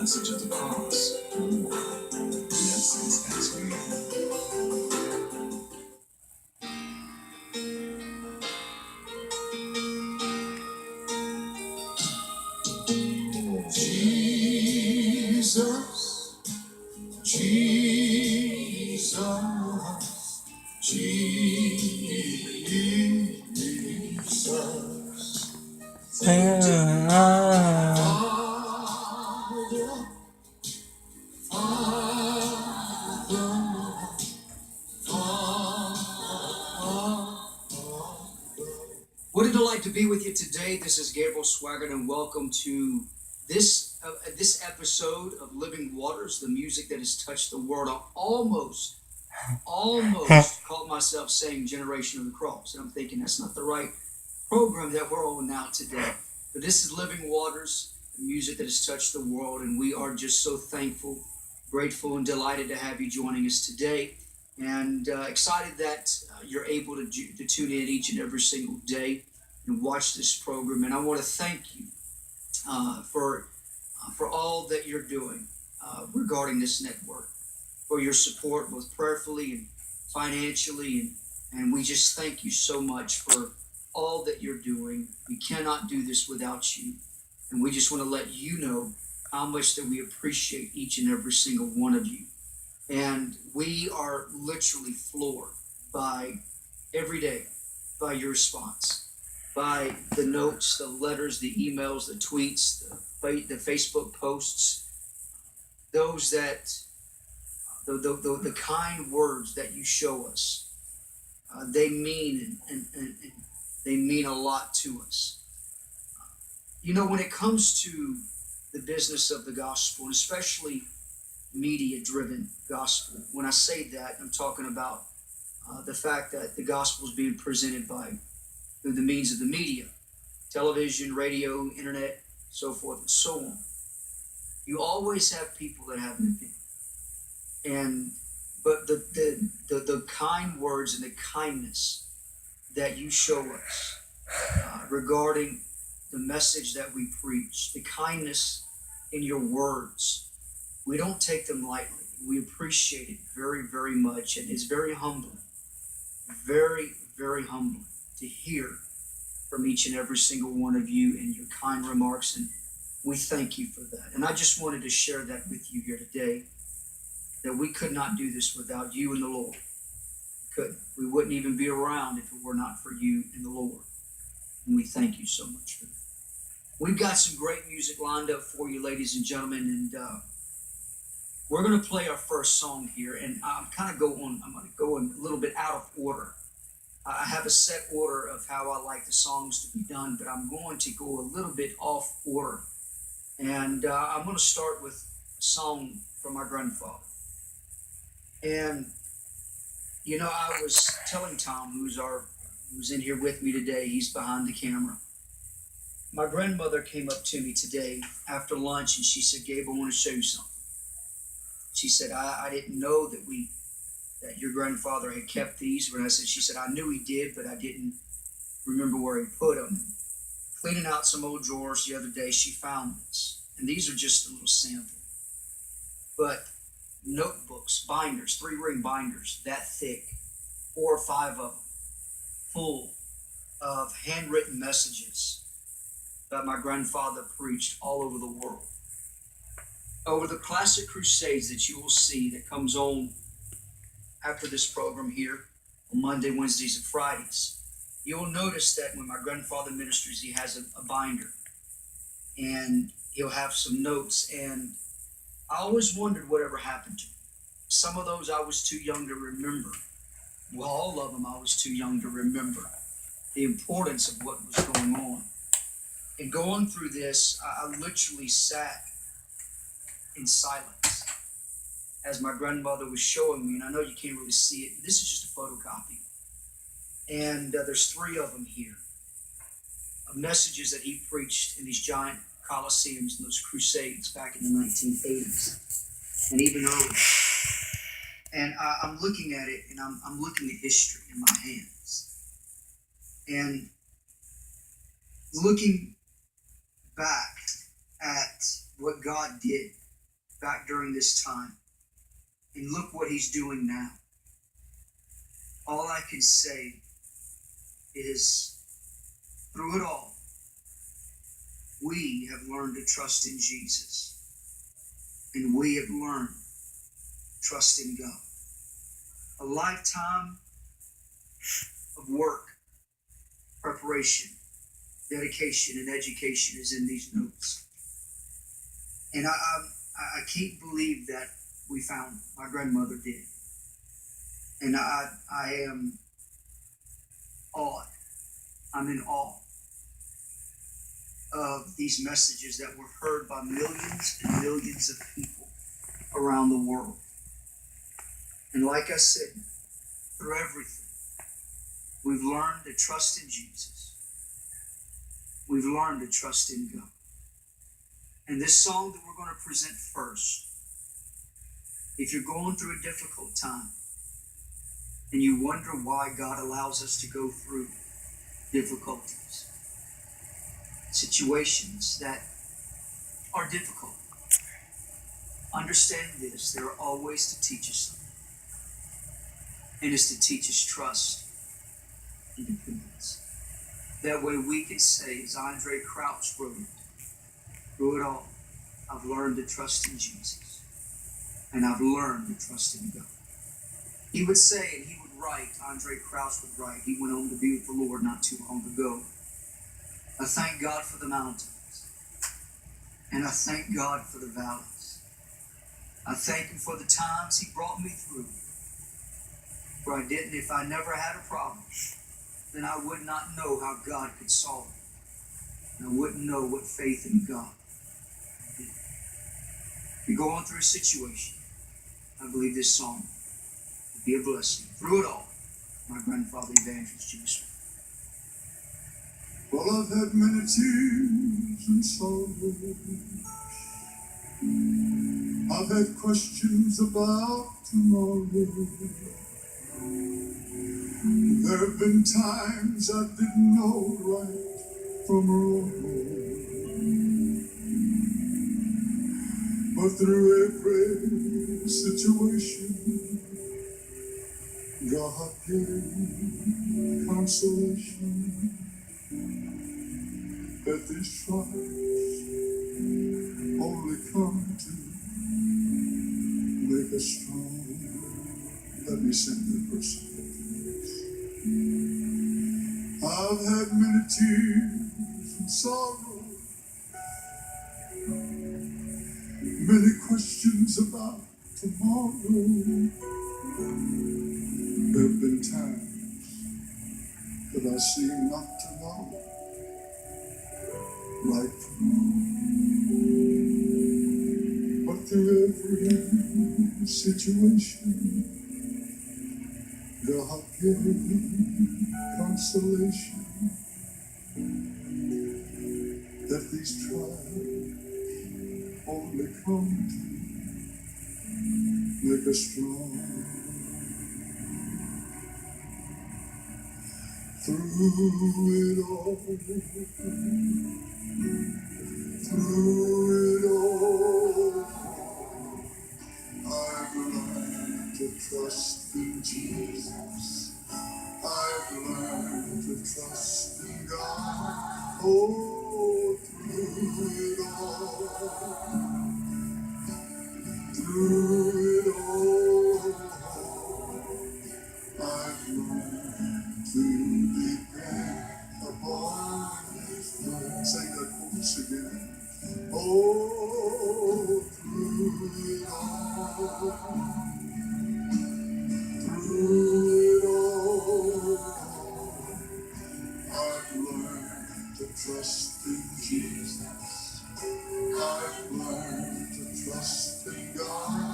message of the cross to the world. In essence, as we Jesus, Jesus, Jesus. What a delight to be with you today. This is Gabriel Swaggart, and welcome to this episode of Living Waters, the music that has touched the world. I almost caught myself saying Generation of the Cross, and I'm thinking that's not the right program that we're on now today. But this is Living Waters, the music that has touched the world, and we are just so thankful, grateful, and delighted to have you joining us today, and excited that you're able to tune in each and every single day and watch this program. And I want to thank you for all that you're doing regarding this network, for your support, both prayerfully and financially, and we just thank you so much for all that you're doing. We cannot do this without you, and we just want to let you know how much that we appreciate each and every single one of you. And we are literally floored by every day by your response, by the notes, the letters, the emails, the tweets, the Facebook posts, those that the kind words that you show us. They mean and they mean a lot to us. You know, when it comes to the business of the gospel, and especially media-driven gospel, when I say that, I'm talking about the fact that the gospel is being presented through the means of the media, television, radio, internet, so forth and so on. You always have people that have an opinion, but the kind words and the kindness that you show us regarding the message that we preach, the kindness in your words, we don't take them lightly. We appreciate it very, very much, and it's very humbling, very, very humbling to hear from each and every single one of you and your kind remarks, and we thank you for that. And I just wanted to share that with you here today, that we could not do this without you and the Lord. We couldn't. We wouldn't even be around if it were not for you and the Lord. And we thank you so much for that. We've got some great music lined up for you, ladies and gentlemen, and we're going to play our first song here, and I'm going to go in a little bit out of order. I have a set order of how I like the songs to be done, but I'm going to go a little bit off order. And I'm going to start with a song from my grandfather. And, you know, I was telling Tom, who's in here with me today, he's behind the camera. My grandmother came up to me today after lunch, and she said, "Gabe, I want to show you something." She said, I didn't know that your grandfather had kept these. When she said, "I knew he did, but I didn't remember where he put them." Cleaning out some old drawers the other day, she found this. And these are just a little sample. But notebooks, binders, 3-ring binders, that thick, 4 or 5 of them, full of handwritten messages that my grandfather preached all over the world. Over the classic crusades that you will see that comes on after this program here on Monday, Wednesdays, and Fridays, you will notice that when my grandfather ministers, he has a binder, and he'll have some notes, and I always wondered whatever happened to them. Some of those I was too young to remember. Well, all of them I was too young to remember the importance of what was going on. And going through this, I literally sat in silence as my grandmother was showing me, and I know you can't really see it, but this is just a photocopy. And there's 3 of them here, of messages that he preached in these giant coliseums and those crusades back in the 1980s, and even earlier. And I'm looking at it, and I'm looking at history in my hands, and looking back at what God did back during this time. And look what he's doing now. All I can say is, through it all, we have learned to trust in Jesus. And we have learned to trust in God. A lifetime of work, preparation, dedication, and education is in these notes. And I can't believe that we found them. My grandmother did. And I am awed. I'm in awe of these messages that were heard by millions and millions of people around the world. And like I said, through everything, we've learned to trust in Jesus. We've learned to trust in God. And this song that we're going to present first, if you're going through a difficult time and you wonder why God allows us to go through difficulties, situations that are difficult, understand this: there are always to teach us something. And it's to teach us trust and dependence. That way we can say, as Andre Crouch wrote, through it all, I've learned to trust in Jesus. And I've learned to trust in God. He would say, and he would write, Andre Crouch would write, he went home to be with the Lord not too long ago. I thank God for the mountains. And I thank God for the valleys. I thank him for the times he brought me through. Where I didn't, if I never had a problem, then I would not know how God could solve it. And I wouldn't know what faith in God did. If you're going through a situation, I believe this song will be a blessing. Through it all, my grandfather Evangelist Jesus. Well, I've had many tears and sorrow. I've had questions about tomorrow. There have been times I didn't know right from wrong. But through every situation, God gave consolation that these trials only come to make us strong. Let me sing the verse. I've had many tears and sorrow, many questions about tomorrow. There have been times that I seem not to know right from wrong. But through every situation, God gave consolation that these trials only come to make us strong. Through it all, I've learned to trust in Jesus. I've learned to trust in God. Oh, through it all, I've learned to depend upon His word. Sing that chorus again. Oh, through it all, I've learned to trust in Jesus. I've learned to trust in God.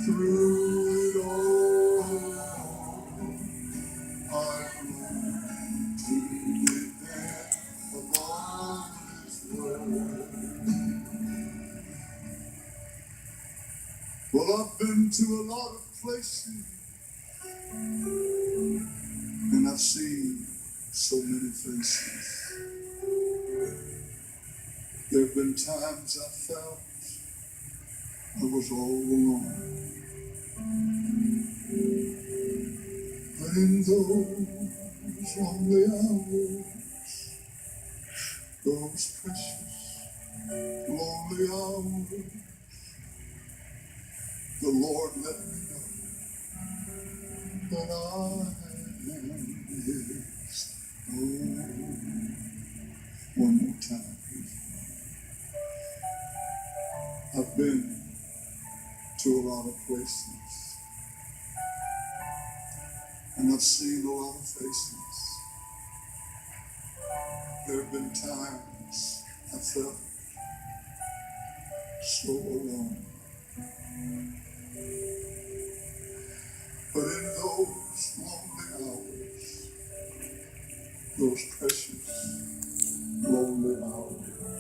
Through it all, I've learned to depend upon His word. Well, I've been to a lot of places, and I've seen so many faces. There have been times I felt I was all alone. But in those lonely hours, those precious lonely hours, the Lord let me know that I am His own. One more time. I've been to a lot of places, and I've seen a lot of faces. There have been times I felt so alone. But in those lonely hours, those precious